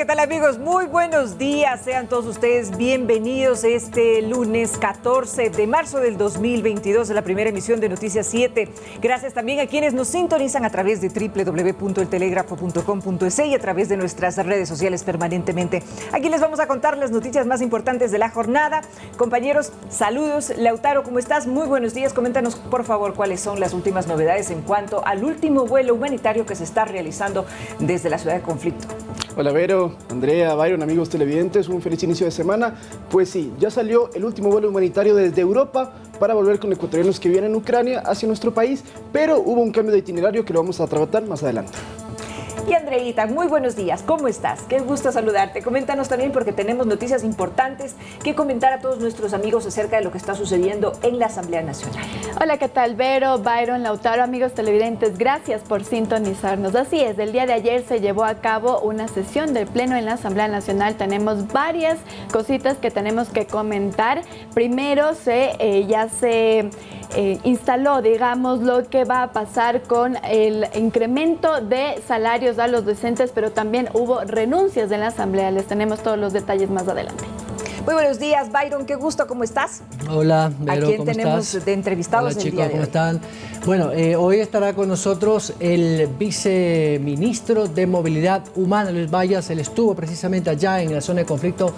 tal, amigos? Muy buenos días. Sean todos ustedes bienvenidos este lunes 14 de marzo del 2022 a la primera emisión de Noticias 7. Gracias también a quienes nos sintonizan a través de www.eltelegrafo.com.es y a través de nuestras redes sociales permanentemente. Aquí les vamos a contar las noticias más importantes de la jornada. Compañeros, saludos. Lautaro, ¿cómo estás? Muy buenos días. Coméntanos, por favor, cuáles son las últimas novedades en cuanto al último vuelo humanitario que se está realizando desde la ciudad de conflicto. Hola Vero, Andrea, Byron, amigos televidentes, un feliz inicio de semana. Pues sí, ya salió el último vuelo humanitario desde Europa para volver con ecuatorianos que vienen en Ucrania hacia nuestro país, pero hubo un cambio de itinerario que lo vamos a tratar más adelante. Y Andreita, muy buenos días, ¿cómo estás? Qué gusto saludarte. Coméntanos también porque tenemos noticias importantes que comentar a todos nuestros amigos acerca de lo que está sucediendo en la Asamblea Nacional. Hola, ¿qué tal? Vero, Byron, Lautaro, amigos televidentes, gracias por sintonizarnos. Así es, el día de ayer se llevó a cabo una sesión del Pleno en la Asamblea Nacional. Tenemos varias cositas que tenemos que comentar. Primero, ya se instaló, digamos, lo que va a pasar con el incremento de salarios a los docentes, pero también hubo renuncias en la Asamblea. Les tenemos todos los detalles más adelante. Muy buenos días, Byron, qué gusto, ¿cómo estás? Hola, Vero, ¿a quién ¿cómo tenemos estás? de entrevistados? Hola, el chicos, día de ¿cómo hoy? están? Bueno, hoy estará con nosotros el viceministro de Movilidad Humana, Luis Vallas. Él estuvo precisamente allá en la zona de conflicto,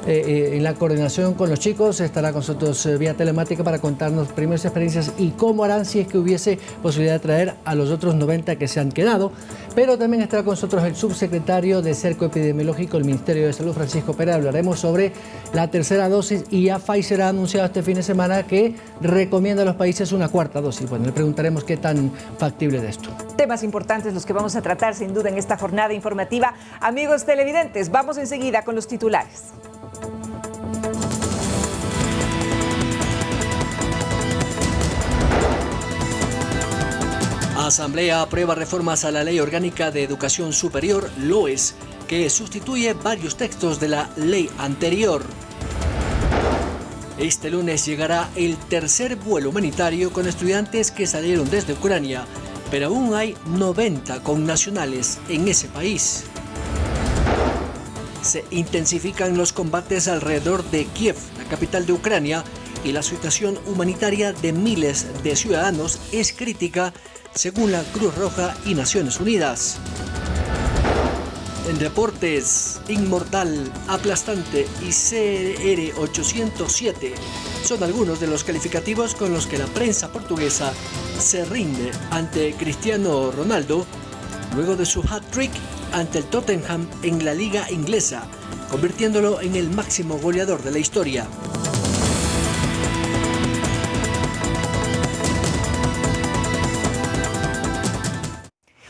en la coordinación con los chicos. Estará con nosotros vía telemática para contarnos primeras experiencias y cómo harán si es que hubiese posibilidad de traer a los otros 90 que se han quedado. Pero también estará con nosotros el subsecretario de Cerco Epidemiológico del Ministerio de Salud, Francisco Pérez. Hablaremos sobre la tercera dosis y ya Pfizer ha anunciado este fin de semana que recomienda a los países una cuarta dosis. Bueno, le preguntaremos qué tan factible es esto. Temas importantes los que vamos a tratar sin duda en esta jornada informativa. Amigos televidentes, vamos enseguida con los titulares. Asamblea aprueba reformas a la Ley Orgánica de Educación Superior, LOES, que sustituye varios textos de la ley anterior. Este lunes llegará el tercer vuelo humanitario con estudiantes que salieron desde Ucrania, pero aún hay 90 connacionales en ese país. Se intensifican los combates alrededor de Kiev, la capital de Ucrania, y la situación humanitaria de miles de ciudadanos es crítica, según la Cruz Roja y Naciones Unidas. En deportes, Inmortal, Aplastante y CR807 son algunos de los calificativos con los que la prensa portuguesa se rinde ante Cristiano Ronaldo luego de su hat-trick ante el Tottenham en la liga inglesa, convirtiéndolo en el máximo goleador de la historia.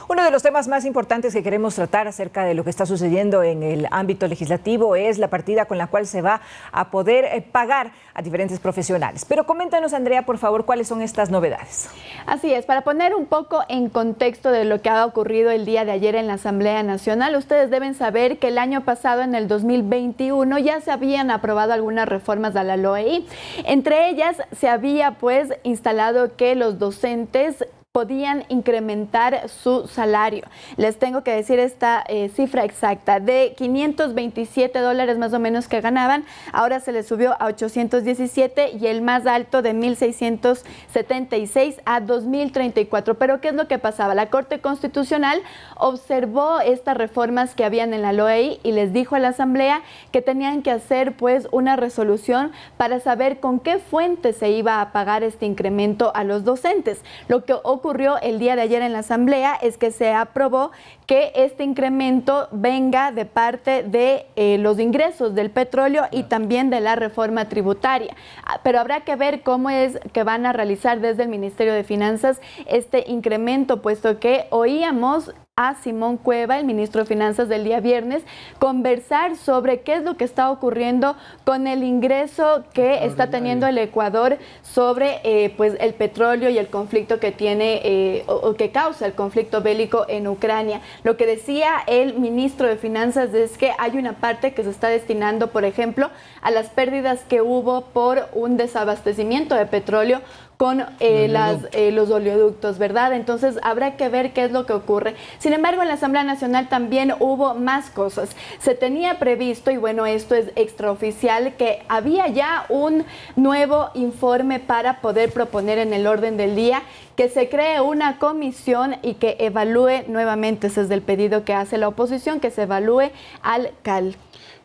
Uno de los temas más importantes que queremos tratar acerca de lo que está sucediendo en el ámbito legislativo es la partida con la cual se va a poder pagar a diferentes profesionales. Pero coméntanos, Andrea, por favor, cuáles son estas novedades. Así es, para poner un poco en contexto de lo que ha ocurrido el día de ayer en la Asamblea Nacional, ustedes deben saber que el año pasado, en el 2021, ya se habían aprobado algunas reformas a la LOEI. Entre ellas, se había instalado que los docentes podían incrementar su salario. Les tengo que decir esta cifra exacta. De $527 más o menos que ganaban, ahora se les subió a 817 y el más alto de 1.676 a 2.034. Pero ¿qué es lo que pasaba? La Corte Constitucional observó estas reformas que habían en la LOEI y les dijo a la Asamblea que tenían que hacer una resolución para saber con qué fuente se iba a pagar este incremento a los docentes. Lo que ocurrió el día de ayer en la Asamblea es que se aprobó que este incremento venga de parte de los ingresos del petróleo y también de la reforma tributaria. Pero habrá que ver cómo es que van a realizar desde el Ministerio de Finanzas este incremento, puesto que oíamos a Simón Cueva, el ministro de Finanzas, del día viernes, conversar sobre qué es lo que está ocurriendo con el ingreso que está teniendo el Ecuador sobre el petróleo y el conflicto que tiene o que causa el conflicto bélico en Ucrania. Lo que decía el ministro de Finanzas es que hay una parte que se está destinando, por ejemplo, a las pérdidas que hubo por un desabastecimiento de petróleo con los oleoductos, ¿verdad? Entonces habrá que ver qué es lo que ocurre. Sin embargo, en la Asamblea Nacional también hubo más cosas. Se tenía previsto, y bueno, esto es extraoficial, que había ya un nuevo informe para poder proponer en el orden del día que se cree una comisión y que evalúe nuevamente, ese es el pedido que hace la oposición, que se evalúe al CAL.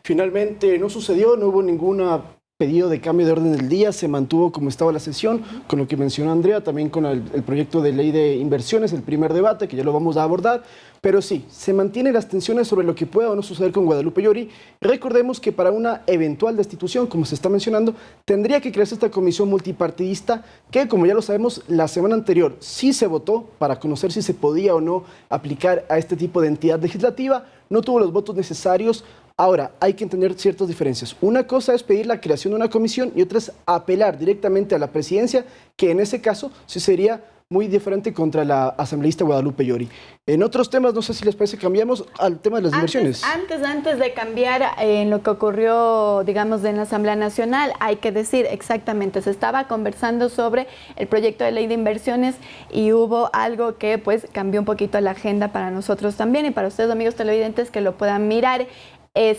Finalmente no sucedió, no hubo ninguna pedido de cambio de orden del día, se mantuvo como estaba la sesión, con lo que mencionó Andrea, también con el proyecto de ley de inversiones, el primer debate, que ya lo vamos a abordar, pero sí, se mantienen las tensiones sobre lo que pueda o no suceder con Guadalupe Llori. Recordemos que para una eventual destitución, como se está mencionando, tendría que crearse esta comisión multipartidista, que como ya lo sabemos, la semana anterior sí se votó para conocer si se podía o no aplicar a este tipo de entidad legislativa, no tuvo los votos necesarios. Ahora, hay que entender ciertas diferencias. Una cosa es pedir la creación de una comisión y otra es apelar directamente a la presidencia, que en ese caso sí sería muy diferente contra la asambleísta Guadalupe Llori. En otros temas, no sé si les parece, cambiamos al tema de las inversiones. Antes de cambiar en lo que ocurrió, digamos, en la Asamblea Nacional, hay que decir exactamente, se estaba conversando sobre el proyecto de ley de inversiones y hubo algo que pues cambió un poquito la agenda para nosotros también y para ustedes, amigos televidentes, que lo puedan mirar.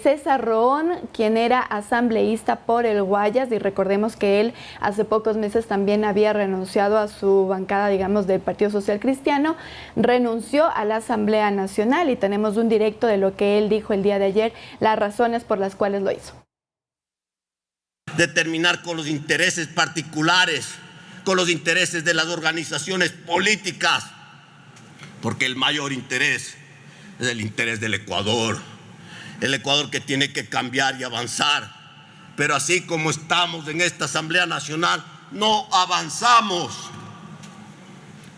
César Roón, quien era asambleísta por el Guayas, y recordemos que él hace pocos meses también había renunciado a su bancada, digamos, del Partido Social Cristiano, renunció a la Asamblea Nacional y tenemos un directo de lo que él dijo el día de ayer, las razones por las cuales lo hizo. De terminar con los intereses particulares, con los intereses de las organizaciones políticas, porque el mayor interés es el interés del Ecuador. El Ecuador que tiene que cambiar y avanzar. Pero así como estamos en esta Asamblea Nacional, no avanzamos.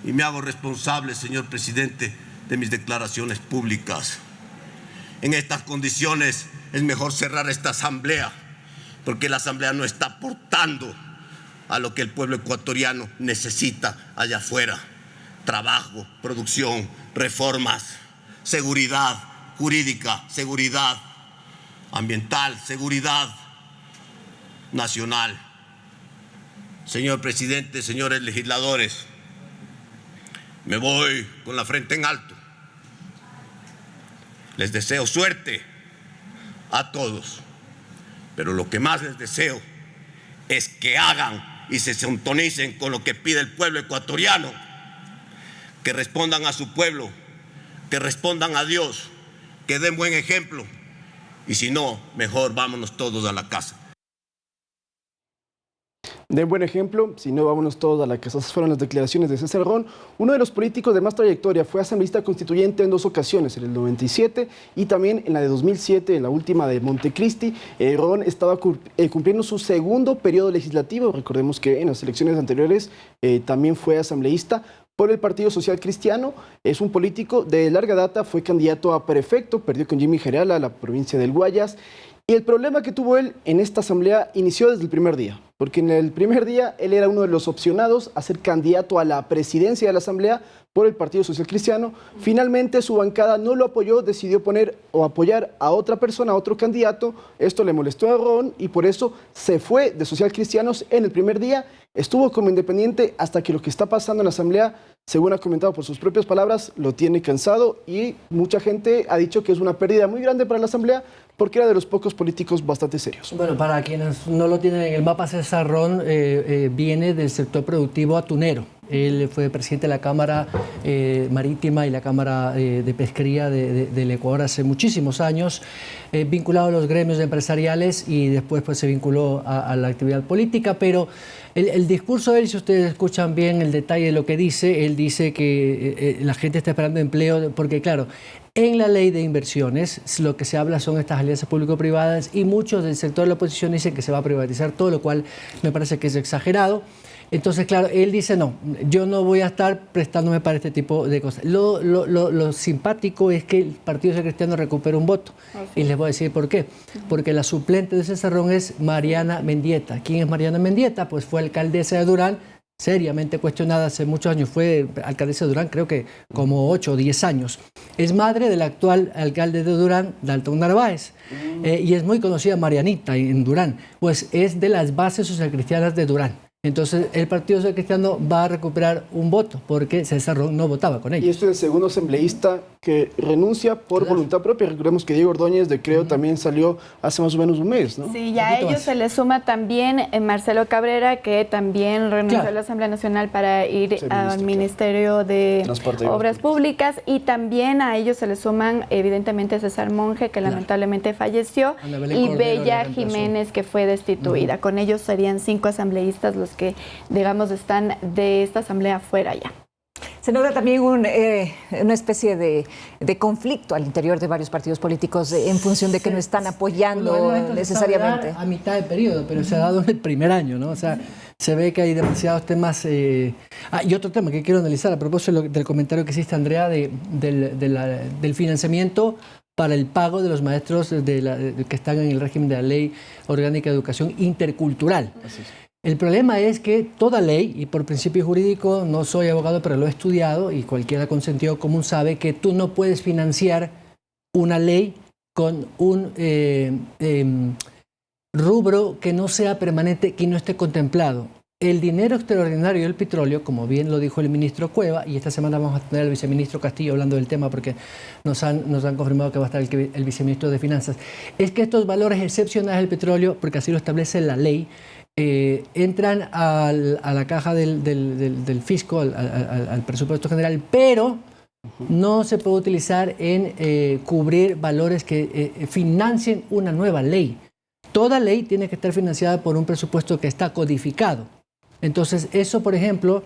Y me hago responsable, señor presidente, de mis declaraciones públicas. En estas condiciones es mejor cerrar esta Asamblea, porque la Asamblea no está aportando a lo que el pueblo ecuatoriano necesita allá afuera. Trabajo, producción, reformas, seguridad jurídica, seguridad ambiental, seguridad nacional. Señor presidente, señores legisladores, me voy con la frente en alto. Les deseo suerte a todos, pero lo que más les deseo es que hagan y se sintonicen con lo que pide el pueblo ecuatoriano, que respondan a su pueblo, que respondan a Dios, que den buen ejemplo, y si no, mejor vámonos todos a la casa. Den buen ejemplo, si no, vámonos todos a la casa. Esas fueron las declaraciones de César Roón, uno de los políticos de más trayectoria. Fue asambleísta constituyente en 2 ocasiones, en el 97 y también en la de 2007, en la última de Montecristi. Roón estaba cumpliendo su segundo periodo legislativo. Recordemos que en las elecciones anteriores también fue asambleísta por el Partido Social Cristiano. Es un político de larga data, fue candidato a prefecto, perdió con Jimmy Gerala, la provincia del Guayas. Y el problema que tuvo él en esta asamblea inició desde el primer día, porque en el primer día él era uno de los opcionados a ser candidato a la presidencia de la asamblea por el Partido Social Cristiano. Finalmente su bancada no lo apoyó, decidió poner o apoyar a otra persona, a otro candidato. Esto le molestó a Roón y por eso se fue de Social Cristianos en el primer día. Estuvo como independiente hasta que lo que está pasando en la asamblea, según ha comentado por sus propias palabras, lo tiene cansado y mucha gente ha dicho que es una pérdida muy grande para la asamblea porque era de los pocos políticos bastante serios. Bueno, para quienes no lo tienen en el mapa, César Roón viene del sector productivo atunero. Él fue presidente de la Cámara Marítima y la Cámara de Pesquería del Ecuador hace muchísimos años, vinculado a los gremios empresariales y después pues, se vinculó a la actividad política, pero el discurso de él, si ustedes escuchan bien el detalle de lo que dice, él dice que la gente está esperando empleo, porque claro, en la ley de inversiones lo que se habla son estas alianzas público-privadas y muchos del sector de la oposición dicen que se va a privatizar todo, lo cual me parece que es exagerado. Entonces, claro, él dice, no, yo no voy a estar prestándome para este tipo de cosas. Lo simpático es que el Partido Social Cristiano recupera un voto. Y les voy a decir por qué. Porque la suplente de César Roón es Mariana Mendieta. ¿Quién es Mariana Mendieta? Pues fue alcaldesa de Durán, seriamente cuestionada hace muchos años. Fue alcaldesa de Durán, creo que como 8 o 10 años. Es madre del actual alcalde de Durán, Dalton Narváez. Y es muy conocida Marianita en Durán. Pues es de las bases socialcristianas de Durán. Entonces el Partido Social Cristiano va a recuperar un voto porque César Ron no votaba con ellos. Y este es el segundo asambleísta que renuncia por voluntad propia. Recordemos que Diego Ordóñez de Creo también salió hace más o menos un mes, ¿no? Sí, ya a ellos se les suma también Marcelo Cabrera, que también renunció a la Asamblea Nacional para ir al Ministerio de Obras Públicas, y también a ellos se les suman evidentemente César Monge, que lamentablemente falleció, y Bella Jiménez, que fue destituida. Con ellos serían 5 asambleístas los que, digamos, están de esta asamblea fuera ya. Se nota también una especie de conflicto al interior de varios partidos políticos en función de que no están apoyando necesariamente. A mitad de periodo, pero se ha dado en el primer año, ¿no? O sea, se ve que hay demasiados temas. Y otro tema que quiero analizar a propósito del comentario que hiciste, Andrea, del financiamiento para el pago de los maestros que están en el régimen de la Ley Orgánica de Educación Intercultural. Así es. El problema es que toda ley, y por principio jurídico, no soy abogado, pero lo he estudiado, y cualquiera con sentido común sabe que tú no puedes financiar una ley con un rubro que no sea permanente, que no esté contemplado. El dinero extraordinario del petróleo, como bien lo dijo el ministro Cueva, y esta semana vamos a tener al viceministro Castillo hablando del tema porque nos han confirmado que va a estar el viceministro de Finanzas, es que estos valores excepcionales del petróleo, porque así lo establece la ley, entran a la caja del fisco, al presupuesto general, pero no se puede utilizar en cubrir valores que financien una nueva ley. Toda ley tiene que estar financiada por un presupuesto que está codificado. Entonces, eso, por ejemplo,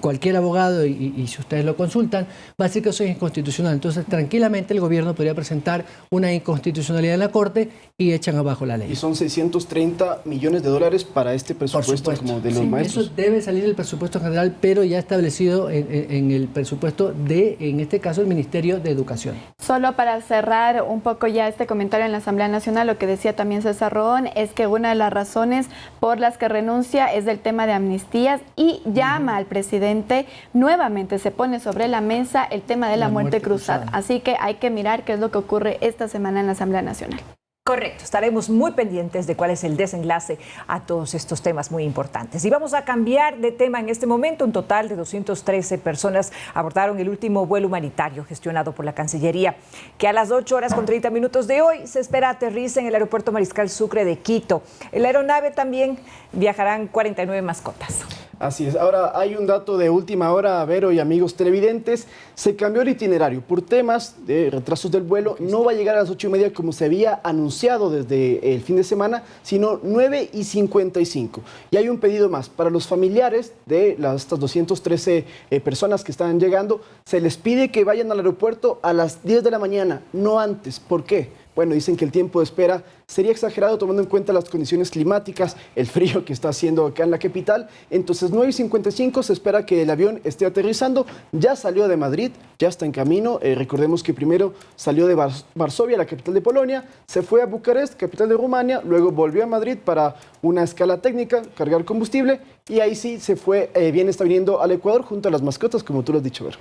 cualquier abogado, y si ustedes lo consultan, va a decir que eso es inconstitucional. Entonces, tranquilamente el gobierno podría presentar una inconstitucionalidad en la Corte y echan abajo la ley. Y son 630 millones de dólares para este presupuesto como de los maestros. Eso debe salir del presupuesto general, pero ya establecido en el presupuesto en este caso, el Ministerio de Educación. Solo para cerrar un poco ya este comentario en la Asamblea Nacional, lo que decía también César Roón es que una de las razones por las que renuncia es del tema de amnistías y llama al presidente, nuevamente se pone sobre la mesa el tema de la muerte cruzada. Así que hay que mirar qué es lo que ocurre esta semana en la Asamblea Nacional. Correcto, estaremos muy pendientes de cuál es el desenlace a todos estos temas muy importantes. Y vamos a cambiar de tema en este momento. Un total de 213 personas abordaron el último vuelo humanitario gestionado por la Cancillería, que a las 8:30 de hoy se espera aterrice en el aeropuerto Mariscal Sucre de Quito. En la aeronave también viajarán 49 mascotas. Así es. Ahora hay un dato de última hora, Vero y amigos televidentes. Se cambió el itinerario por temas de retrasos del vuelo. No va a llegar a las 8:30 como se había anunciado desde el fin de semana, sino 9:55. Y hay un pedido más. Para los familiares de estas 213 personas que están llegando, se les pide que vayan al aeropuerto a las 10 de la mañana, no antes. ¿Por qué? Bueno, dicen que el tiempo de espera sería exagerado tomando en cuenta las condiciones climáticas, el frío que está haciendo acá en la capital. Entonces, 9:55 se espera que el avión esté aterrizando. Ya salió de Madrid, ya está en camino. Recordemos que primero salió de Varsovia, la capital de Polonia, se fue a Bucarest, capital de Rumania, luego volvió a Madrid para una escala técnica, cargar combustible, y ahí sí se fue, está viniendo al Ecuador junto a las mascotas, como tú lo has dicho, Vero.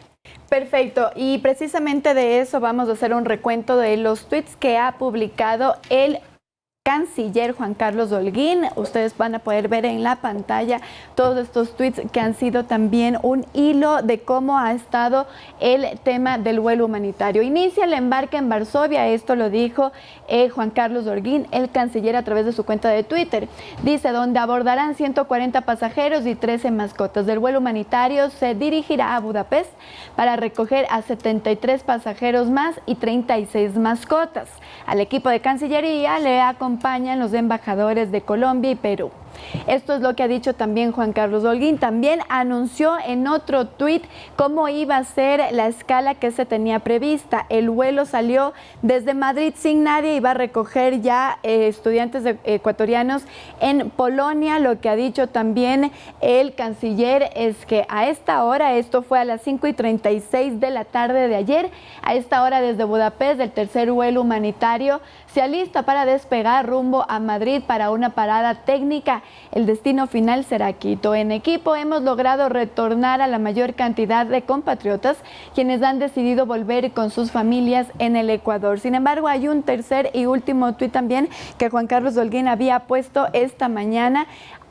Perfecto, y precisamente de eso vamos a hacer un recuento de los tweets que ha publicado el canciller Juan Carlos Holguín. Ustedes van a poder ver en la pantalla todos estos tweets que han sido también un hilo de cómo ha estado el tema del vuelo humanitario. Inicia el embarque en Varsovia, esto lo dijo Juan Carlos Holguín, el canciller, a través de su cuenta de Twitter. Dice, donde abordarán 140 pasajeros y 13 mascotas. Del vuelo humanitario se dirigirá a Budapest para recoger a 73 pasajeros más y 36 mascotas. Al equipo de Cancillería le acompañan los embajadores de Colombia y Perú. Esto es lo que ha dicho también Juan Carlos Holguín. También anunció en otro tuit cómo iba a ser la escala que se tenía prevista. El vuelo salió desde Madrid sin nadie y va a recoger ya estudiantes ecuatorianos en Polonia. Lo que ha dicho también el canciller es que a esta hora, esto fue a las 5:36 de la tarde de ayer, a esta hora desde Budapest el tercer vuelo humanitario se alista para despegar rumbo a Madrid para una parada técnica. El destino final será Quito. En equipo hemos logrado retornar a la mayor cantidad de compatriotas quienes han decidido volver con sus familias en el Ecuador. Sin embargo, hay un tercer y último tuit también que Juan Carlos Holguín había puesto esta mañana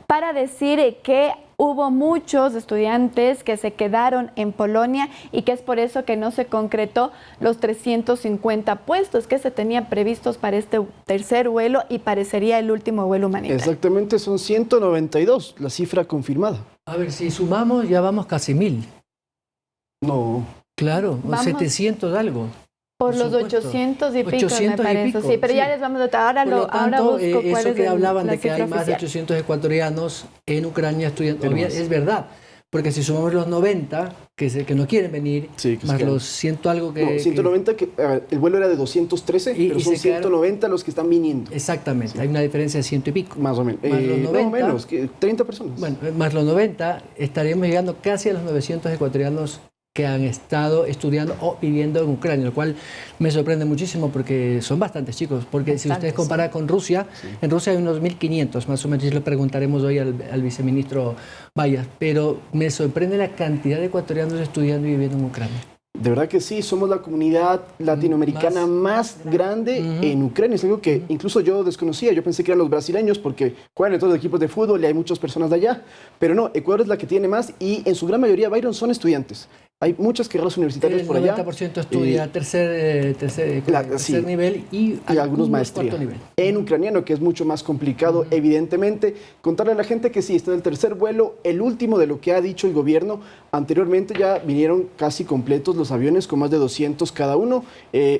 para decir que hubo muchos estudiantes que se quedaron en Polonia y que es por eso que no se concretó los 350 puestos que se tenían previstos para este tercer vuelo y parecería el último vuelo humanitario. Exactamente, son 192, la cifra confirmada. A ver, si sumamos ya vamos casi 1000. No. Claro, Vamos 700 algo. Por los supuesto. 800 y pico, 800 me parece. y pico, sí, pero sí. ya les vamos a... Ahora, Por lo tanto, ahora busco cuál eso es que hablaban la de que hay cifra más de oficial. 800 ecuatorianos en Ucrania estudiando, Tenemos. es verdad. Porque si sumamos los 90 que no quieren venir, Sí, que se más quedan. los 100 algo que... No, 190, el vuelo era de 213, Y pero son se quedaron- 190 los que están viniendo. Exactamente, Sí. hay una diferencia de 100 y pico. Más o menos. Más los 90. No menos, que 30 personas. Bueno, más los 90, estaríamos llegando casi a los 900 ecuatorianos que han estado estudiando o viviendo en Ucrania, lo cual me sorprende muchísimo porque son bastantes chicos, porque si ustedes comparan con Rusia, en Rusia hay unos 1500 más o menos, y le preguntaremos hoy al viceministro Vallas, pero me sorprende la cantidad de ecuatorianos estudiando y viviendo en Ucrania. De verdad que sí, somos la comunidad latinoamericana más grande en Ucrania. Es algo que incluso yo desconocía. Yo pensé que eran los brasileños porque juegan en todos los equipos de fútbol y hay muchas personas de allá. Pero no, Ecuador es la que tiene más y en su gran mayoría, Byron, son estudiantes. Hay muchas carreras universitarias El por allá. 90% estudia tercer sí. nivel y algunos maestría. cuarto nivel. En ucraniano, que es mucho más complicado, evidentemente. Contarle a la gente que sí, este es el tercer vuelo, el último de lo que ha dicho el gobierno. Anteriormente ya vinieron casi completos los aviones, con más de 200 cada uno.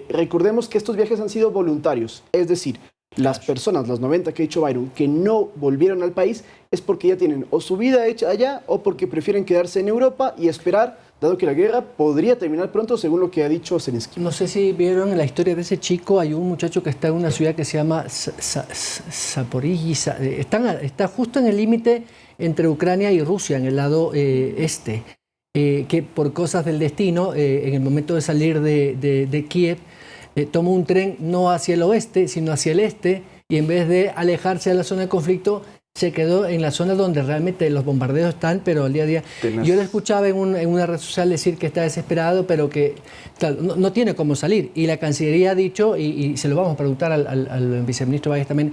Recordemos que estos viajes han sido voluntarios, es decir, las personas, las 90 que ha dicho Byron, que no volvieron al país, es porque ya tienen o su vida hecha allá o porque prefieren quedarse en Europa y esperar, dado que la guerra podría terminar pronto, según lo que ha dicho Zelensky. No sé si vieron la historia de ese chico. Hay un muchacho que está en una ciudad que se llama Zaporizhzhia. Está justo en el límite entre Ucrania y Rusia, en el lado este. Que por cosas del destino, en el momento de salir de Kiev, tomó un tren no hacia el oeste, sino hacia el este, y en vez de alejarse de la zona de conflicto, se quedó en la zona donde realmente los bombardeos están, pero al día a día. Tenaz. Yo le escuchaba en una red social decir que está desesperado, pero que claro, no tiene cómo salir. Y la Cancillería ha dicho, y se lo vamos a preguntar al viceministro Valles también,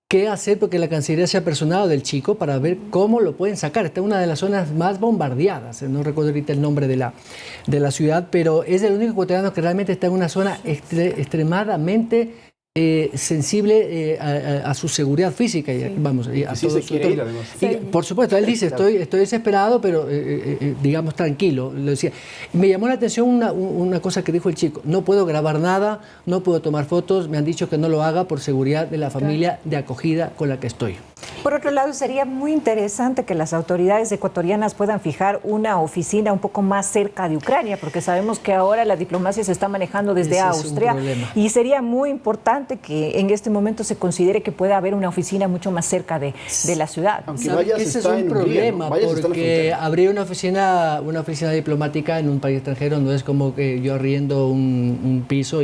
qué hacer porque la Cancillería se ha personado del chico para ver cómo lo pueden sacar. Está en una de las zonas más bombardeadas, no recuerdo ahorita el nombre de la ciudad, pero es el único ecuatoriano que realmente está en una zona extremadamente sensible a su seguridad física. Sí. Vamos, a Sí, todo se quiere ir, además. y, por supuesto, él dice, estoy desesperado, pero digamos tranquilo. Lo decía. Me llamó la atención una cosa que dijo el chico: no puedo grabar nada, no puedo tomar fotos, me han dicho que no lo haga por seguridad de la familia de acogida con la que estoy. Por otro lado, sería muy interesante que las autoridades ecuatorianas puedan fijar una oficina un poco más cerca de Ucrania, porque sabemos que ahora la diplomacia se está manejando desde Ese es un Austria problema. y sería muy importante que en este momento se considere que pueda haber una oficina mucho más cerca de la ciudad. Aunque ¿Sabe Vallas que ese es está un en problema? Hungría, ¿no? Vallas está en la Porque frontera. abrir una oficina diplomática en un país extranjero no es como que yo arriendo un piso.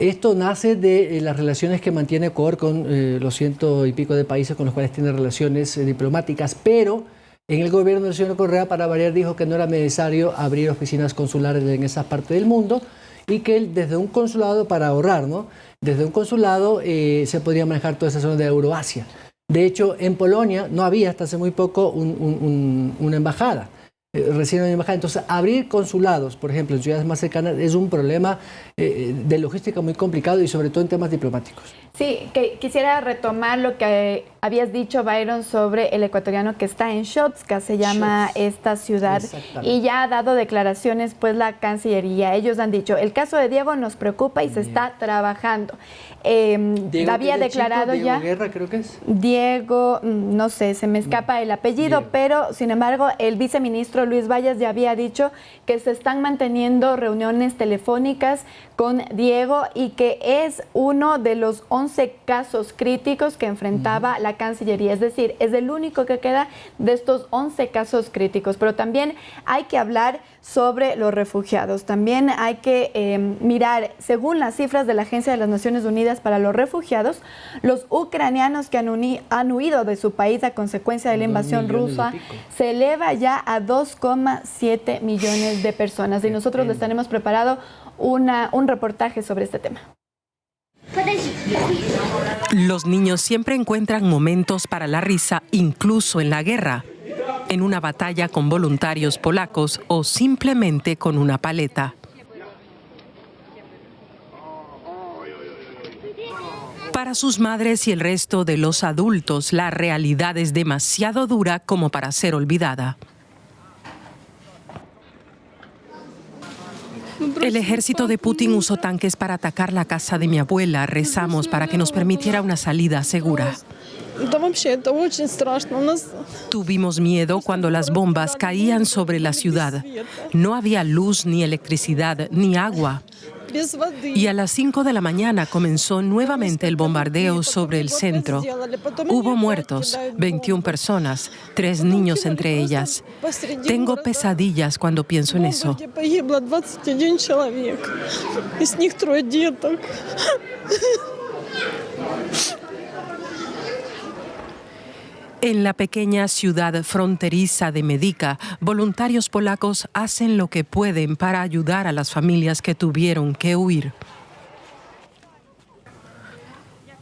Esto nace de las relaciones que mantiene Ecuador con los 100 y pico de países con los cuales tiene relaciones diplomáticas, pero en el gobierno del señor Correa, para variar, dijo que no era necesario abrir oficinas consulares en esa parte del mundo y que desde un consulado, para ahorrar, ¿no? Desde un consulado se podía manejar toda esa zona de Euroasia. De hecho, en Polonia no había hasta hace muy poco una embajada. Recién una embajada. Entonces, abrir consulados, por ejemplo, en ciudades más cercanas es un problema de logística muy complicado y sobre todo en temas diplomáticos. Sí, que quisiera retomar lo que habías dicho, Byron, sobre el ecuatoriano que está en Shotska, se llama esta ciudad, y ya ha dado declaraciones pues la Cancillería. Ellos han dicho, el caso de Diego nos preocupa y se está trabajando. Había declarado Diego ya... Guerra, creo que es. Diego, no sé, se me escapa el apellido, Diego. pero sin embargo el viceministro Luis Vallas ya había dicho que se están manteniendo reuniones telefónicas con Diego y que es uno de los 11 casos críticos que enfrentaba la Cancillería. Es decir, es el único que queda de estos 11 casos críticos. Pero también hay que hablar sobre los refugiados. También hay que mirar, según las cifras de la Agencia de las Naciones Unidas para los Refugiados, los ucranianos que han huido de su país a consecuencia de la invasión rusa se eleva ya a 2,7 millones de personas. Y nosotros les tenemos preparado un reportaje sobre este tema. Подожди. Los niños siempre encuentran momentos para la risa, incluso en la guerra, en una batalla con voluntarios polacos o simplemente con una paleta. Para sus madres y el resto de los adultos, la realidad es demasiado dura como para ser olvidada. El ejército de Putin usó tanques para atacar la casa de mi abuela. Rezamos para que nos permitiera una salida segura. Tuvimos miedo cuando las bombas caían sobre la ciudad. No había luz, ni electricidad, ni agua. Y a las 5 de la mañana comenzó nuevamente el bombardeo sobre el centro. Hubo muertos, 21 personas, 3 niños entre ellas. Tengo pesadillas cuando pienso en eso. En la pequeña ciudad fronteriza de Medica, voluntarios polacos hacen lo que pueden para ayudar a las familias que tuvieron que huir.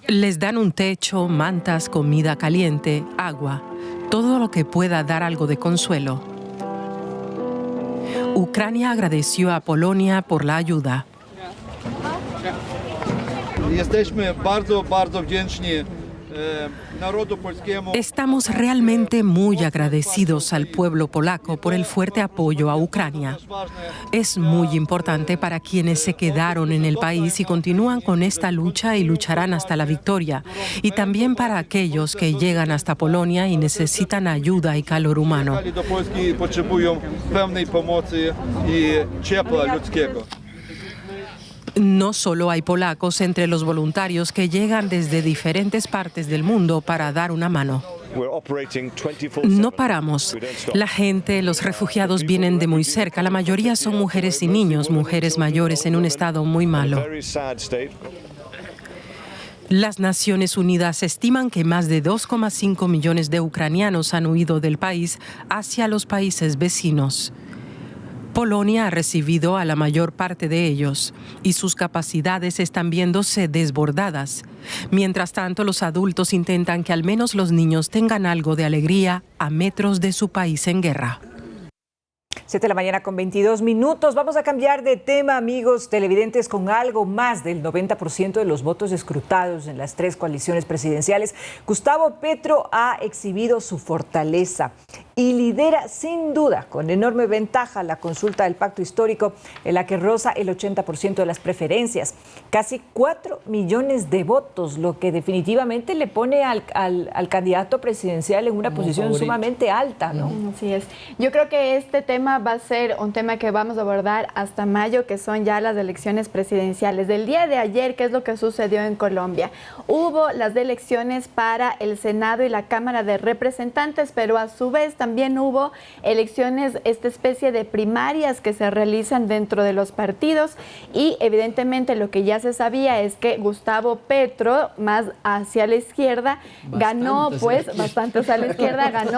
Les dan un techo, mantas, comida caliente, agua, todo lo que pueda dar algo de consuelo. Ucrania agradeció a Polonia por la ayuda. Estamos realmente muy agradecidos al pueblo polaco por el fuerte apoyo a Ucrania. Es muy importante para quienes se quedaron en el país y continúan con esta lucha y lucharán hasta la victoria. Y también para aquellos que llegan hasta Polonia y necesitan ayuda y calor humano. No solo hay polacos entre los voluntarios que llegan desde diferentes partes del mundo para dar una mano. No paramos. La gente, los refugiados vienen de muy cerca. La mayoría son mujeres y niños, mujeres mayores en un estado muy malo. Las Naciones Unidas estiman que más de 2,5 millones de ucranianos han huido del país hacia los países vecinos. Polonia ha recibido a la mayor parte de ellos y sus capacidades están viéndose desbordadas. Mientras tanto, los adultos intentan que al menos los niños tengan algo de alegría a metros de su país en guerra. 7 de la mañana con 22 minutos. Vamos a cambiar de tema, amigos televidentes, con algo más del 90% de los votos escrutados en las 3 coaliciones presidenciales. Gustavo Petro ha exhibido su fortaleza y lidera sin duda con enorme ventaja la consulta del pacto histórico en la que roza el 80% de las preferencias. Casi 4 millones de votos, lo que definitivamente le pone al candidato presidencial en una posición sumamente alta, ¿no? Así es. Yo creo que este tema va a ser un tema que vamos a abordar hasta mayo, que son ya las elecciones presidenciales. Del día de ayer, ¿qué es lo que sucedió en Colombia? Hubo las elecciones para el Senado y la Cámara de Representantes, pero a su vez también hubo elecciones, esta especie de primarias que se realizan dentro de los partidos, y evidentemente lo que ya se sabía es que Gustavo Petro, más hacia la izquierda, ganó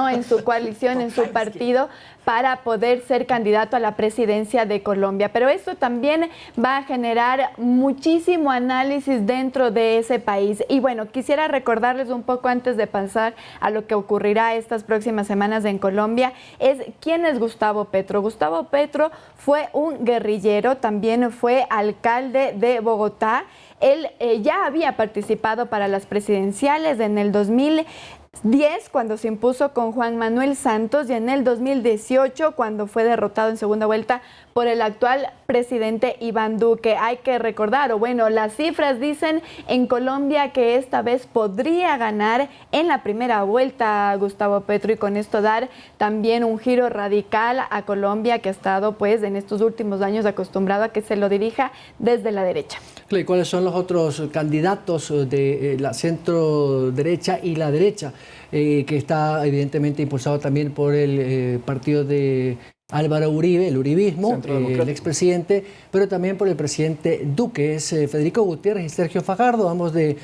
en su coalición, en su partido, para poder ser candidato a la presidencia de Colombia. Pero esto también va a generar muchísimo análisis dentro de ese país. Y bueno, quisiera recordarles un poco antes de pasar a lo que ocurrirá estas próximas semanas en Colombia, es quién es Gustavo Petro. Gustavo Petro fue un guerrillero, también fue alcalde de Bogotá. Él ya había participado para las presidenciales en el 2010, cuando se impuso con Juan Manuel Santos, y en el 2018, cuando fue derrotado en segunda vuelta por el actual presidente Iván Duque. Hay que recordar, o bueno, las cifras dicen en Colombia que esta vez podría ganar en la primera vuelta Gustavo Petro, y con esto dar también un giro radical a Colombia, que ha estado pues en estos últimos años acostumbrado a que se lo dirija desde la derecha. ¿Y cuáles son los otros candidatos de la centro derecha y la derecha? Que está evidentemente impulsado también por el partido de Álvaro Uribe, el uribismo, el expresidente, pero también por el presidente Duque. Es Federico Gutiérrez y Sergio Fajardo, ambos de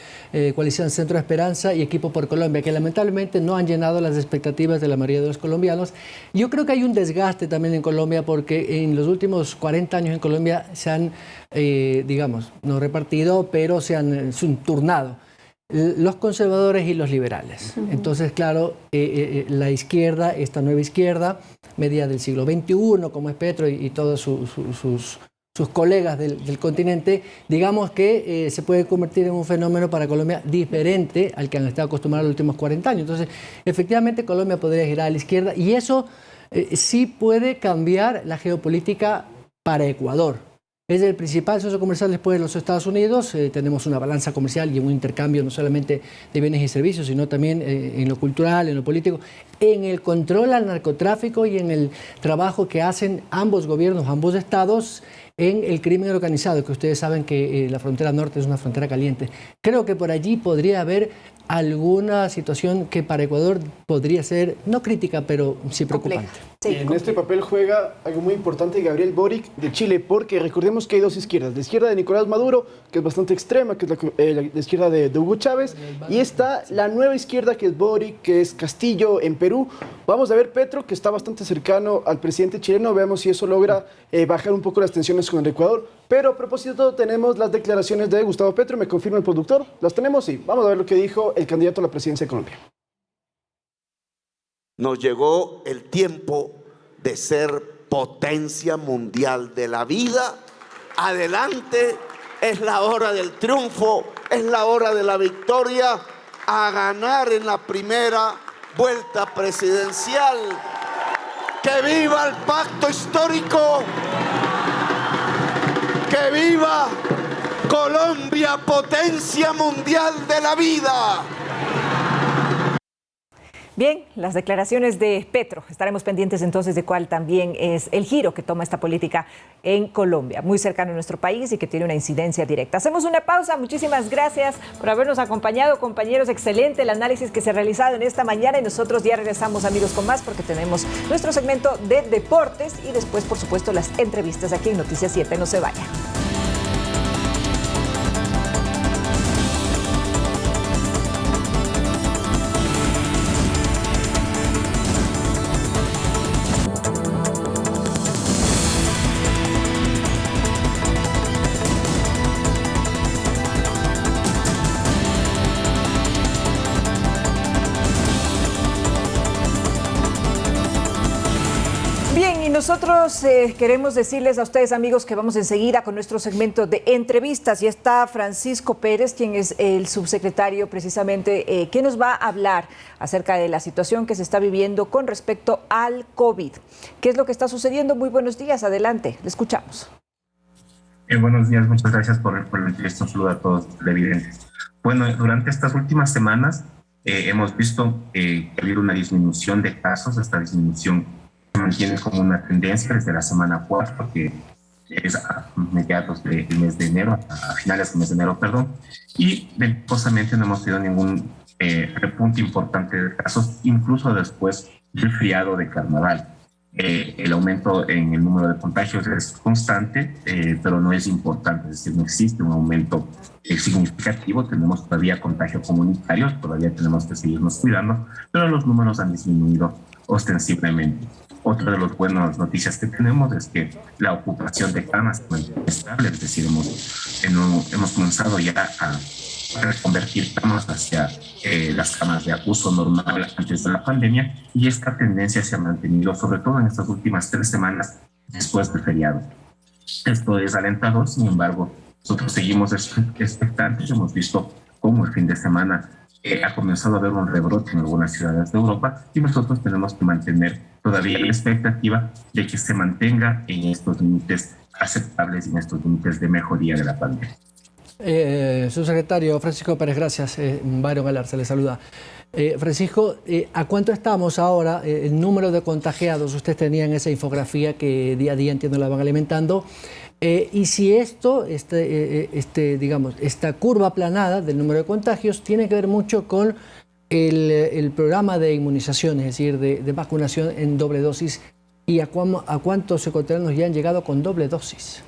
Coalición Centro Esperanza y Equipo por Colombia, que lamentablemente no han llenado las expectativas de la mayoría de los colombianos. Yo creo que hay un desgaste también en Colombia porque en los últimos 40 años en Colombia se han, digamos, no repartido, pero se han turnado los conservadores y los liberales. Entonces, claro, la izquierda, esta nueva izquierda, media del siglo XXI, como es Petro y todos sus colegas del continente, digamos que se puede convertir en un fenómeno para Colombia diferente al que han estado acostumbrados los últimos 40 años. Entonces, efectivamente, Colombia podría girar a la izquierda y eso sí puede cambiar la geopolítica para Ecuador. Es el principal socio comercial después de los Estados Unidos. Tenemos una balanza comercial y un intercambio no solamente de bienes y servicios, sino también en lo cultural, en lo político, en el control al narcotráfico y en el trabajo que hacen ambos gobiernos, ambos estados, en el crimen organizado, que ustedes saben que la frontera norte es una frontera caliente. Creo que por allí podría haber alguna situación que para Ecuador podría ser, no crítica, pero sí preocupante. Sí, en este papel juega algo muy importante Gabriel Boric de Chile, porque recordemos que hay dos izquierdas. La izquierda de Nicolás Maduro, que es bastante extrema, que es la izquierda de Hugo Chávez, y está la nueva izquierda, que es Boric, que es Castillo en Perú. Vamos a ver Petro, que está bastante cercano al presidente chileno, veamos si eso logra bajar un poco las tensiones con el Ecuador. Pero a propósito, tenemos las declaraciones de Gustavo Petro, ¿me confirma el productor? ¿Las tenemos? Sí. Vamos a ver lo que dijo el candidato a la presidencia de Colombia. Nos llegó el tiempo de ser potencia mundial de la vida. Adelante, es la hora del triunfo, es la hora de la victoria, a ganar en la primera vuelta presidencial. ¡Que viva el pacto histórico! ¡Que viva Colombia, potencia mundial de la vida! Bien, las declaraciones de Petro. Estaremos pendientes entonces de cuál también es el giro que toma esta política en Colombia, muy cercano a nuestro país y que tiene una incidencia directa. Hacemos una pausa. Muchísimas gracias por habernos acompañado, compañeros. Excelente el análisis que se ha realizado en esta mañana y nosotros ya regresamos, amigos, con más porque tenemos nuestro segmento de deportes y después, por supuesto, las entrevistas aquí en Noticias 7. No se vayan. Nosotros queremos decirles a ustedes, amigos, que vamos enseguida con nuestro segmento de entrevistas. Y está Francisco Pérez, quien es el subsecretario precisamente, que nos va a hablar acerca de la situación que se está viviendo con respecto al COVID. ¿Qué es lo que está sucediendo? Muy buenos días, adelante, le escuchamos. Buenos días, muchas gracias por el entrevista. Un saludo a todos los televidentes. Bueno, durante estas últimas semanas hemos visto que ha habido una disminución de casos. Esta disminución se mantiene como una tendencia desde la semana 4, que es a mediados del mes de enero, a finales del mes de enero, perdón, y ventajosamente no hemos tenido ningún repunte importante de casos, incluso después del feriado de carnaval. El aumento en el número de contagios es constante, pero no es importante, es decir, no existe un aumento significativo. Tenemos todavía contagio comunitario, todavía tenemos que seguirnos cuidando, pero los números han disminuido ostensiblemente. Otra de las buenas noticias que tenemos es que la ocupación de camas es estable, es decir, hemos comenzado ya a reconvertir camas hacia las camas de uso normal antes de la pandemia, y esta tendencia se ha mantenido sobre todo en estas últimas 3 semanas después del feriado. Esto es alentador, sin embargo, nosotros seguimos expectantes. Hemos visto cómo el fin de semana ha comenzado a haber un rebrote en algunas ciudades de Europa y nosotros tenemos que mantener todavía la expectativa de que se mantenga en estos límites aceptables y en estos límites de mejoría de la pandemia. Subsecretario Francisco Pérez, gracias. Byron Galarza le saluda. Francisco, ¿a cuánto estamos ahora? El número de contagiados, usted tenía en esa infografía que día a día, entiendo, la van alimentando. Y si esto, digamos, esta curva aplanada del número de contagios tiene que ver mucho con el programa de inmunización, es decir, de vacunación en doble dosis ¿Y a cuántos ecuatorianos ya han llegado con doble dosis?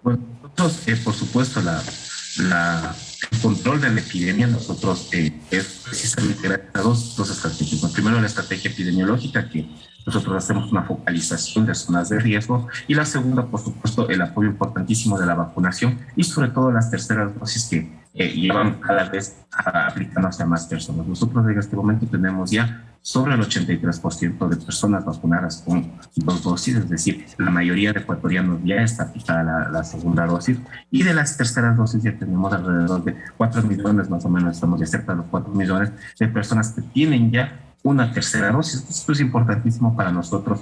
Bueno, nosotros, por supuesto, el control de la epidemia, nosotros es precisamente gracias a dos estrategias. Primero, la estrategia epidemiológica, que nosotros hacemos una focalización de zonas de riesgo, y la segunda, por supuesto, el apoyo importantísimo de la vacunación y sobre todo las terceras dosis que llevan cada vez a aplicándose a más personas. Nosotros en este momento tenemos ya sobre el 83% de personas vacunadas con 2 dosis, es decir, la mayoría de ecuatorianos ya está aplicada la segunda dosis, y de las terceras dosis ya tenemos alrededor de 4 millones, más o menos estamos ya cerca de los 4 millones de personas que tienen ya una tercera dosis. Esto es importantísimo para nosotros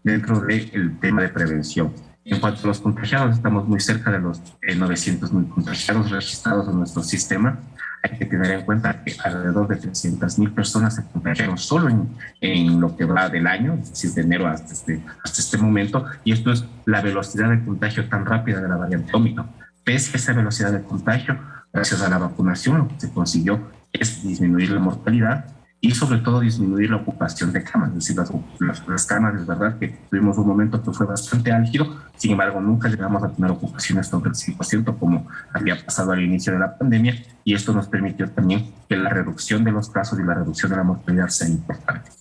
dentro del tema de prevención. En cuanto a los contagiados, estamos muy cerca de los 900,000 contagiados registrados en nuestro sistema. Hay que tener en cuenta que alrededor de 300,000 personas se contagiaron solo en lo que va del año, es decir, de enero hasta este momento, y esto es la velocidad de contagio tan rápida de la variante Omicron. Pese a esa velocidad de contagio, gracias a la vacunación, lo que se consiguió es disminuir la mortalidad y sobre todo disminuir la ocupación de camas. Es decir, las camas, es verdad que tuvimos un momento que fue bastante álgido, sin embargo nunca llegamos a tener ocupaciones sobre el 100% como había pasado al inicio de la pandemia, y esto nos permitió también que la reducción de los casos y la reducción de la mortalidad sea importante.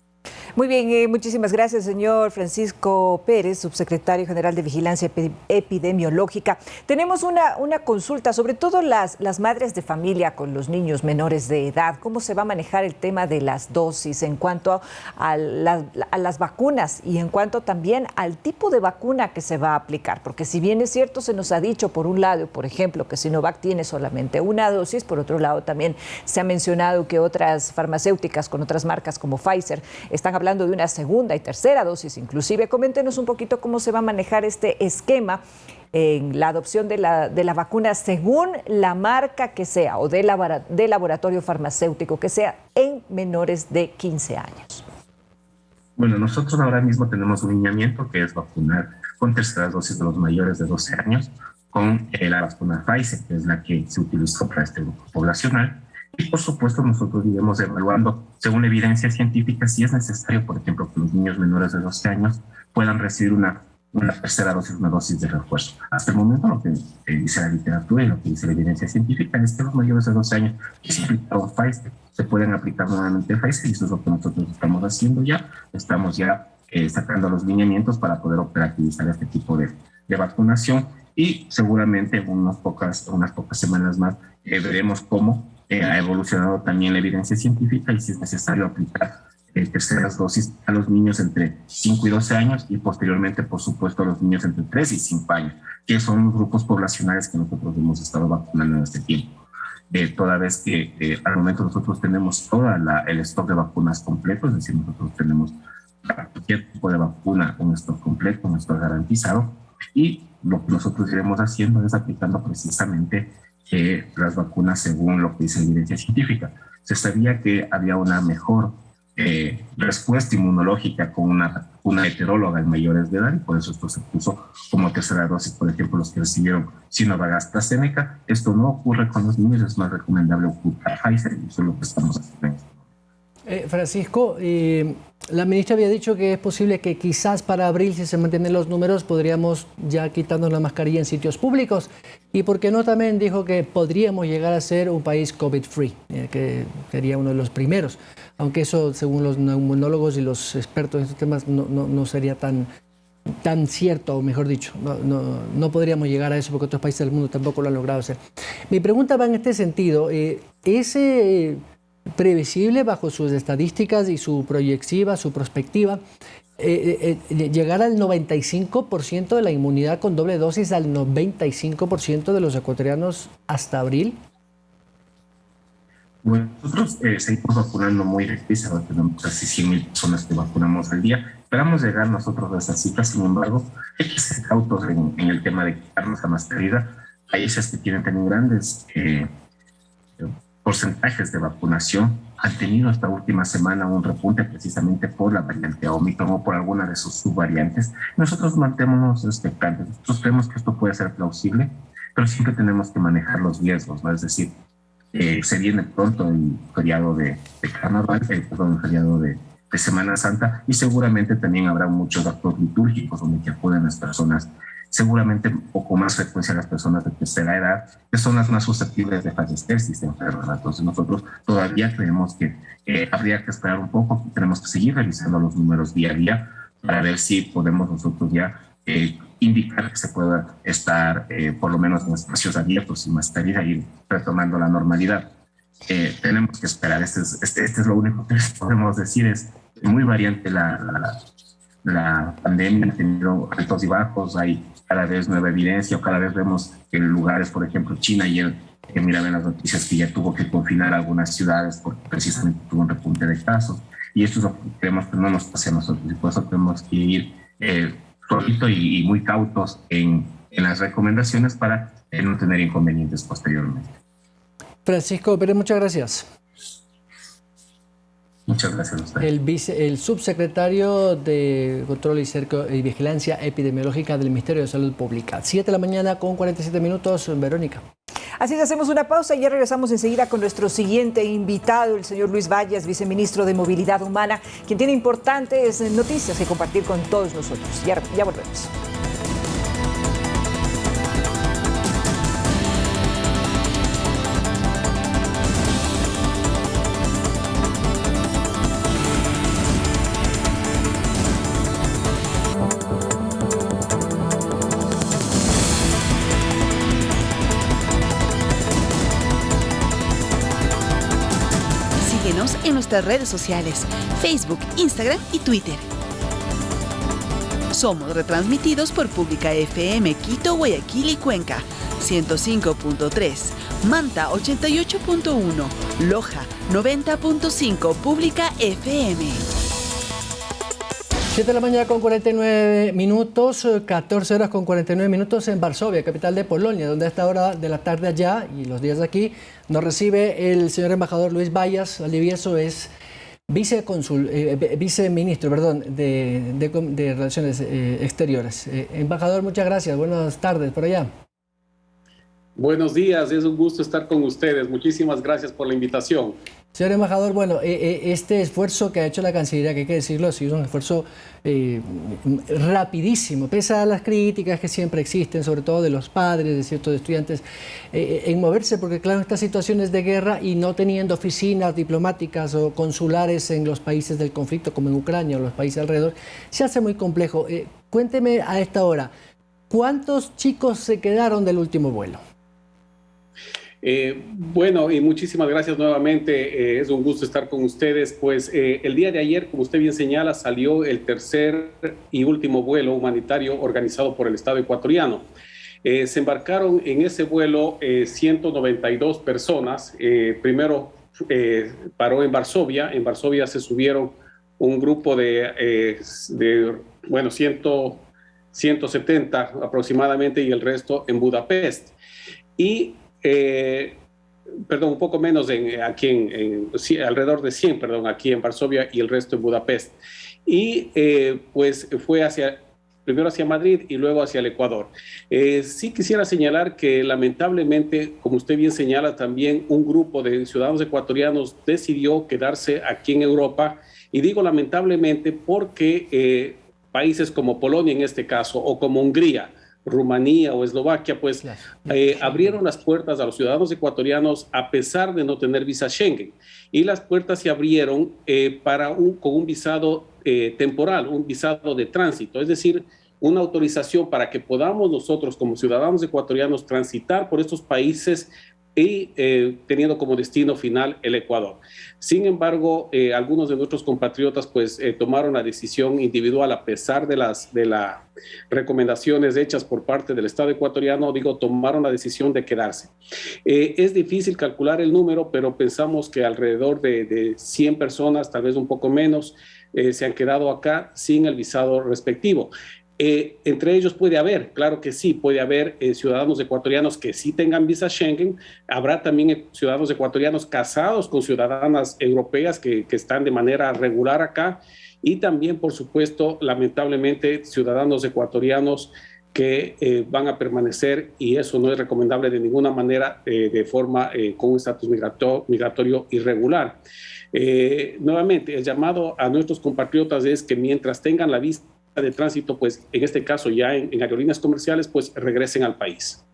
Muy bien, muchísimas gracias, señor Francisco Pérez, subsecretario general de Vigilancia Epidemiológica. Tenemos una consulta, sobre todo las madres de familia con los niños menores de edad. ¿Cómo se va a manejar el tema de las dosis en cuanto a las vacunas y en cuanto también al tipo de vacuna que se va a aplicar? Porque si bien es cierto, se nos ha dicho por un lado, por ejemplo, que Sinovac tiene solamente una dosis, por otro lado también se ha mencionado que otras farmacéuticas con otras marcas como Pfizer están hablando de una segunda y tercera dosis. Inclusive, coméntenos un poquito cómo se va a manejar este esquema en la adopción de la vacuna según la marca que sea o de laboratorio farmacéutico que sea en menores de 15 años. Bueno, nosotros ahora mismo tenemos un lineamiento que es vacunar con terceras dosis de los mayores de 12 años con la vacuna Pfizer, que es la que se utilizó para este grupo poblacional. Y por supuesto nosotros iremos evaluando según la evidencia científica si es necesario, por ejemplo, que los niños menores de 12 años puedan recibir una tercera dosis, una dosis de refuerzo. Hasta el momento lo que dice la literatura y lo que dice la evidencia científica es que los mayores de 12 años que se aplicaron Pfizer se pueden aplicar nuevamente Pfizer, y eso es lo que nosotros estamos haciendo ya. Estamos ya sacando los lineamientos para poder operativizar este tipo de vacunación, y seguramente en unas pocas semanas más veremos cómo ha evolucionado también la evidencia científica y si es necesario aplicar terceras dosis a los niños entre 5 y 12 años y posteriormente, por supuesto, a los niños entre 3 y 5 años, que son los grupos poblacionales que nosotros hemos estado vacunando en este tiempo. Toda vez que al momento nosotros tenemos todo el stock de vacunas completo, es decir, nosotros tenemos cualquier tipo de vacuna, un stock completo, un stock garantizado, y lo que nosotros iremos haciendo es aplicando precisamente las vacunas según lo que dice la evidencia científica. Se sabía que había una mejor respuesta inmunológica con una heteróloga en mayores de edad, y por eso esto se puso como tercera dosis, por ejemplo, los que recibieron Sinovac, AstraZeneca. Esto no ocurre con los niños, es más recomendable ocupar Pfizer, y eso es lo que estamos haciendo. Francisco, la ministra había dicho que es posible que quizás para abril, si se mantienen los números, podríamos ya quitarnos la mascarilla en sitios públicos. Y por qué no, también dijo que podríamos llegar a ser un país COVID-free, que sería uno de los primeros. Aunque eso, según los neumólogos y los expertos en estos temas, no sería tan cierto, o mejor dicho, no podríamos llegar a eso porque otros países del mundo tampoco lo han logrado hacer. Mi pregunta va en este sentido. ¿Es previsible bajo sus estadísticas y su proyectiva, su prospectiva, llegar al 95% de la inmunidad con doble dosis, al 95% de los ecuatorianos hasta abril? Bueno, nosotros seguimos vacunando muy deprisa, tenemos casi 100,000 personas que vacunamos al día. Esperamos llegar nosotros a esas cifras, sin embargo, hay que ser cautos en el tema de quitarnos la mascarilla. Países que tienen también grandes porcentajes de vacunación han tenido esta última semana un repunte precisamente por la variante Omicron o por alguna de sus subvariantes. Nosotros mantenemos expectantes. Nosotros creemos que esto puede ser plausible, pero siempre tenemos que manejar los riesgos, ¿no? Es decir, se viene pronto el feriado de carnaval, el feriado de Semana Santa, y seguramente también habrá muchos actos litúrgicos donde acuden las personas, seguramente o con más frecuencia las personas de tercera edad, que son las más susceptibles de fallecer si se enferman. Entonces nosotros todavía creemos que habría que esperar un poco, tenemos que seguir revisando los números día a día para ver si podemos nosotros ya indicar que se pueda estar por lo menos en espacios abiertos sin mascarilla y retomando la normalidad. Tenemos que esperar, este es lo único que podemos decir, es muy variante la pandemia, ha tenido altos y bajos, hay cada vez nueva evidencia, o cada vez vemos que en lugares, por ejemplo, China, ayer miraba en las noticias que ya tuvo que confinar algunas ciudades porque precisamente tuvo un repunte de casos, y esto es lo que queremos que no nos pase a nosotros, y por eso tenemos que ir solito y muy cautos en las recomendaciones para no tener inconvenientes posteriormente. Francisco Pérez, muchas gracias. Muchas gracias a usted. El subsecretario de Control y Vigilancia Epidemiológica del Ministerio de Salud Pública. 7 de la mañana con 47 minutos, Verónica. Así es, hacemos una pausa y ya regresamos enseguida con nuestro siguiente invitado, el señor Luis Vallas, viceministro de Movilidad Humana, quien tiene importantes noticias que compartir con todos nosotros. Ya volvemos. En nuestras redes sociales, Facebook, Instagram y Twitter. Somos retransmitidos por Pública FM Quito, Guayaquil y Cuenca, 105.3, Manta 88.1, Loja 90.5, Pública FM. 7 de la mañana con 49 minutos, 14 horas con 49 minutos en Varsovia, capital de Polonia, donde a esta hora de la tarde allá y los días de aquí nos recibe el señor embajador Luis Vallas Valdivieso, es viceministro de Relaciones Exteriores. Embajador, muchas gracias, buenas tardes por allá. Buenos días, es un gusto estar con ustedes. Muchísimas gracias por la invitación. Señor embajador, bueno, este esfuerzo que ha hecho la Cancillería, que hay que decirlo, ha sido un esfuerzo rapidísimo, pese a las críticas que siempre existen, sobre todo de los padres, de ciertos estudiantes, en moverse, porque claro, en estas situaciones de guerra y no teniendo oficinas diplomáticas o consulares en los países del conflicto, como en Ucrania o los países alrededor, se hace muy complejo. Cuénteme a esta hora, ¿cuántos chicos se quedaron del último vuelo? Bueno, y muchísimas gracias nuevamente, es un gusto estar con ustedes. Pues el día de ayer, como usted bien señala, salió el tercer y último vuelo humanitario organizado por el Estado ecuatoriano. Se embarcaron en ese vuelo 192 personas. Primero paró en Varsovia se subieron un grupo de 170 aproximadamente y el resto en Budapest. Y un poco menos alrededor de 100, aquí en Varsovia y el resto en Budapest. Y pues fue primero hacia Madrid y luego hacia el Ecuador. Sí quisiera señalar que lamentablemente, como usted bien señala, también un grupo de ciudadanos ecuatorianos decidió quedarse aquí en Europa, y digo lamentablemente porque países como Polonia en este caso, o como Hungría, Rumanía o Eslovaquia, pues abrieron las puertas a los ciudadanos ecuatorianos a pesar de no tener visa Schengen. Y las puertas se abrieron con un visado temporal, un visado de tránsito, es decir, una autorización para que podamos nosotros como ciudadanos ecuatorianos transitar por estos países y teniendo como destino final el Ecuador. Sin embargo, algunos de nuestros compatriotas pues tomaron la decisión individual a pesar de las recomendaciones hechas por parte del Estado ecuatoriano, tomaron la decisión de quedarse. Es difícil calcular el número, pero pensamos que alrededor de 100 personas, tal vez un poco menos, se han quedado acá sin el visado respectivo. Entre ellos claro que sí, puede haber ciudadanos ecuatorianos que sí tengan visa Schengen. Habrá también ciudadanos ecuatorianos casados con ciudadanas europeas que están de manera regular acá. Y también, por supuesto, lamentablemente, ciudadanos ecuatorianos que van a permanecer, y eso no es recomendable de ninguna manera, de forma con un estatus migratorio irregular. Nuevamente, el llamado a nuestros compatriotas es que mientras tengan la visa de tránsito, pues en este caso ya en aerolíneas comerciales, pues regresen al país.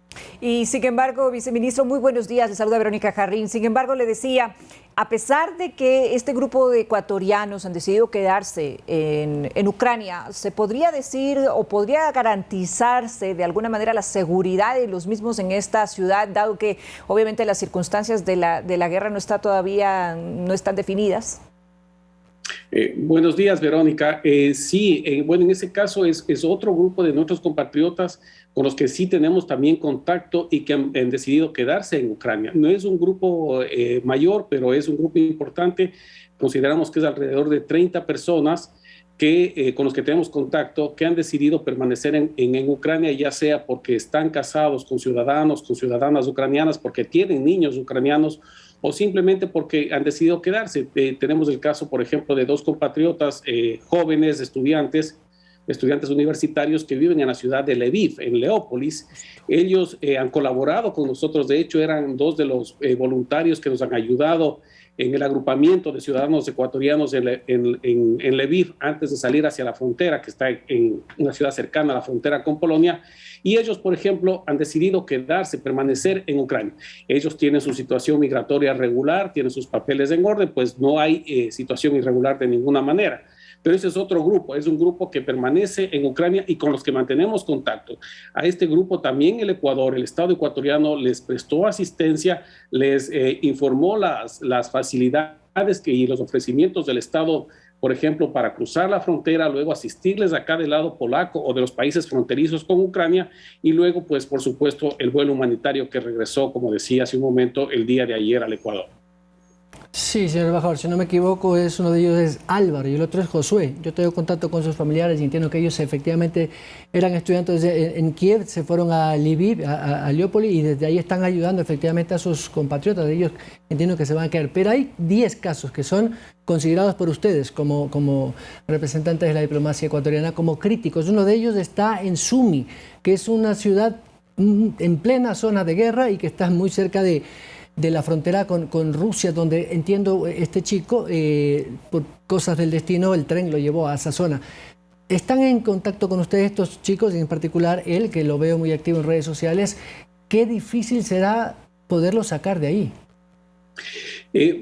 Y sin embargo, viceministro, muy buenos días, le saluda Verónica Jarrín. Sin embargo, le decía, a pesar de que este grupo de ecuatorianos han decidido quedarse en Ucrania, ¿se podría decir o podría garantizarse de alguna manera la seguridad de los mismos en esta ciudad, dado que obviamente las circunstancias de la guerra no están definidas? Buenos días, Verónica. Sí, bueno, en ese caso es otro grupo de nuestros compatriotas con los que sí tenemos también contacto y que han decidido quedarse en Ucrania. No es un grupo mayor, pero es un grupo importante. Consideramos que es alrededor de 30 personas con los que tenemos contacto, que han decidido permanecer en Ucrania, ya sea porque están casados con ciudadanas ucranianas, porque tienen niños ucranianos, o simplemente porque han decidido quedarse. Tenemos el caso, por ejemplo, de dos compatriotas jóvenes, estudiantes universitarios que viven en la ciudad de Lviv, en Leópolis. Ellos han colaborado con nosotros, de hecho eran dos de los voluntarios que nos han ayudado en el agrupamiento de ciudadanos ecuatorianos en Lviv antes de salir hacia la frontera, que está en una ciudad cercana a la frontera con Polonia. Y ellos, por ejemplo, han decidido quedarse, permanecer en Ucrania. Ellos tienen su situación migratoria regular, tienen sus papeles en orden, pues no hay situación irregular de ninguna manera. Pero ese es otro grupo, es un grupo que permanece en Ucrania y con los que mantenemos contacto. A este grupo también el Ecuador, el Estado ecuatoriano les prestó asistencia, les informó las facilidades y los ofrecimientos del Estado, por ejemplo, para cruzar la frontera, luego asistirles acá del lado polaco o de los países fronterizos con Ucrania y luego, pues, por supuesto, el vuelo humanitario que regresó, como decía hace un momento, el día de ayer al Ecuador. Sí, señor embajador, si no me equivoco, uno de ellos es Álvaro y el otro es Josué. Yo tengo contacto con sus familiares y entiendo que ellos efectivamente eran estudiantes en Kiev, se fueron a Lviv, a Leópolis, y desde ahí están ayudando efectivamente a sus compatriotas. De ellos entiendo que se van a quedar. Pero hay 10 casos que son considerados por ustedes como representantes de la diplomacia ecuatoriana como críticos. Uno de ellos está en Sumy, que es una ciudad en plena zona de guerra y que está muy cerca de la frontera con Rusia, donde entiendo este chico, por cosas del destino, el tren lo llevó a esa zona. ¿Están en contacto con ustedes estos chicos, y en particular él, que lo veo muy activo en redes sociales? ¿Qué difícil será poderlo sacar de ahí?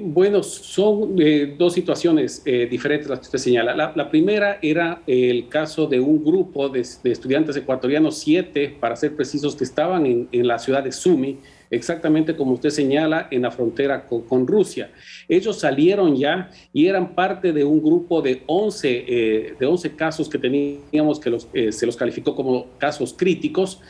Bueno, son dos situaciones diferentes las que usted señala. La primera era el caso de un grupo de estudiantes ecuatorianos, 7 para ser precisos, que estaban en la ciudad de Sumy, exactamente como usted señala, en la frontera con Rusia. Ellos salieron ya y eran parte de un grupo de 11 casos que teníamos, que se los calificó como casos críticos.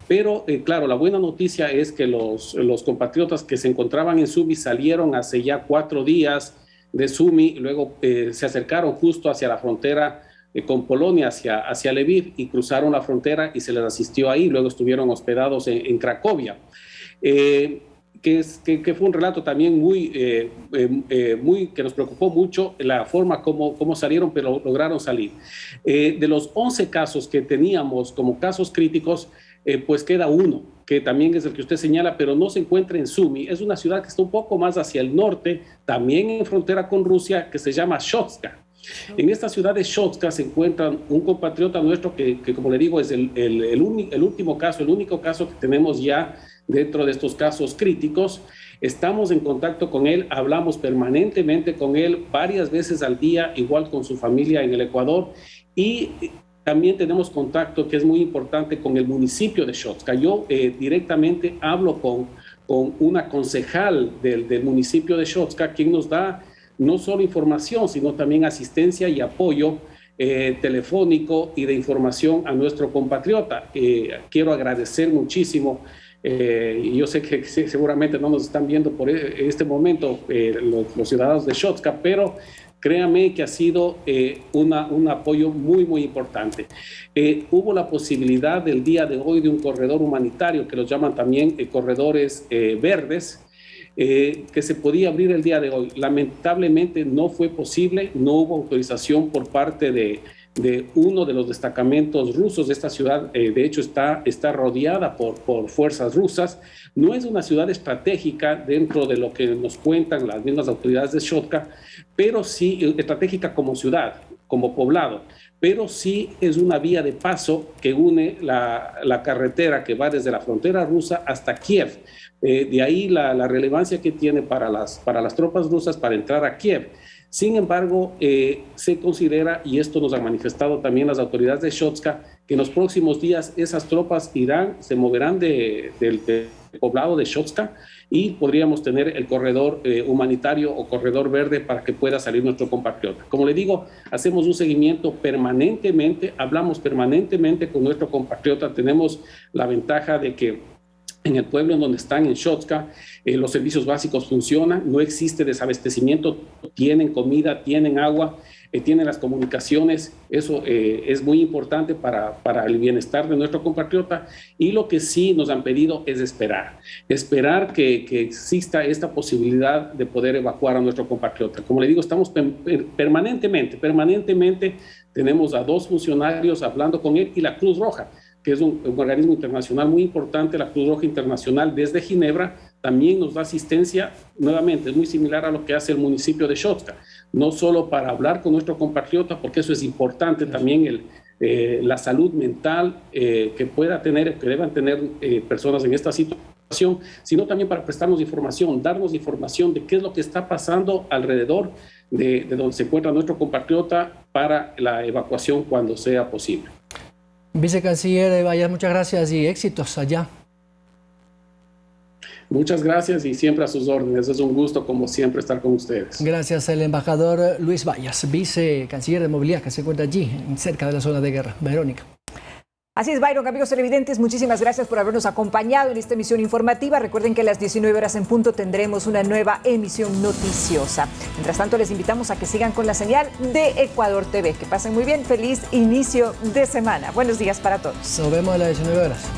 Pero, claro, la buena noticia es que los compatriotas que se encontraban en Sumy salieron hace ya 4 días de Sumy, luego se acercaron justo hacia la frontera con Polonia, hacia Lviv, y cruzaron la frontera y se les asistió ahí. Luego estuvieron hospedados en Cracovia. Que fue un relato también muy que nos preocupó mucho, la forma como salieron, pero lograron salir. De los 11 casos que teníamos como casos críticos, pues queda uno, que también es el que usted señala, pero no se encuentra en Sumy. Es una ciudad que está un poco más hacia el norte, también en frontera con Rusia, que se llama Shotska. En esta ciudad de Shotska se encuentra un compatriota nuestro que como le digo, es el último caso, el único caso que tenemos ya dentro de estos casos críticos. Estamos en contacto con él, hablamos permanentemente con él varias veces al día, igual con su familia en el Ecuador, y también tenemos contacto, que es muy importante, con el municipio de Shotska. Yo directamente hablo con una concejal del municipio de Shotska, quien nos da no solo información, sino también asistencia y apoyo telefónico y de información a nuestro compatriota. Quiero agradecer muchísimo. Y yo sé que seguramente no nos están viendo por este momento los ciudadanos de Shotska, pero créame que ha sido un apoyo muy, muy importante. Hubo la posibilidad del día de hoy de un corredor humanitario, que los llaman también corredores verdes, que se podía abrir el día de hoy. Lamentablemente no fue posible, no hubo autorización por parte de de uno de los destacamentos rusos. Esta ciudad, de hecho, está rodeada por fuerzas rusas. No es una ciudad estratégica dentro de lo que nos cuentan las mismas autoridades de Shotka, pero sí estratégica como ciudad, como poblado, pero sí es una vía de paso que une la carretera que va desde la frontera rusa hasta Kiev. De ahí la relevancia que tiene para las tropas rusas para entrar a Kiev. Sin embargo, se considera, y esto nos han manifestado también las autoridades de Shotska, que en los próximos días esas tropas se moverán del poblado de Shotska y podríamos tener el corredor humanitario o corredor verde para que pueda salir nuestro compatriota. Como le digo, hacemos un seguimiento permanentemente, hablamos permanentemente con nuestro compatriota, tenemos la ventaja de que en el pueblo en donde están, en Shotska, los servicios básicos funcionan, no existe desabastecimiento, tienen comida, tienen agua, tienen las comunicaciones. Eso es muy importante para el bienestar de nuestro compatriota, y lo que sí nos han pedido es esperar que exista esta posibilidad de poder evacuar a nuestro compatriota. Como le digo, estamos permanentemente tenemos a 2 funcionarios hablando con él, y la Cruz Roja, que es un organismo internacional muy importante. La Cruz Roja Internacional desde Ginebra también nos da asistencia. Nuevamente, es muy similar a lo que hace el municipio de Shotska, no solo para hablar con nuestro compatriota, porque eso es importante, también la salud mental que deban tener personas en esta situación, sino también para prestarnos información, darnos información de qué es lo que está pasando alrededor de donde se encuentra nuestro compatriota para la evacuación cuando sea posible. Vicecanciller Vallas, muchas gracias y éxitos allá. Muchas gracias y siempre a sus órdenes. Es un gusto, como siempre, estar con ustedes. Gracias al embajador Luis Vallas, vicecanciller de movilidad, que se encuentra allí, cerca de la zona de guerra. Verónica. Así es, Byron, amigos televidentes, muchísimas gracias por habernos acompañado en esta emisión informativa. Recuerden que a las 19 horas en punto tendremos una nueva emisión noticiosa. Mientras tanto, les invitamos a que sigan con la señal de Ecuador TV. Que pasen muy bien, feliz inicio de semana. Buenos días para todos. Nos vemos a las 19 horas.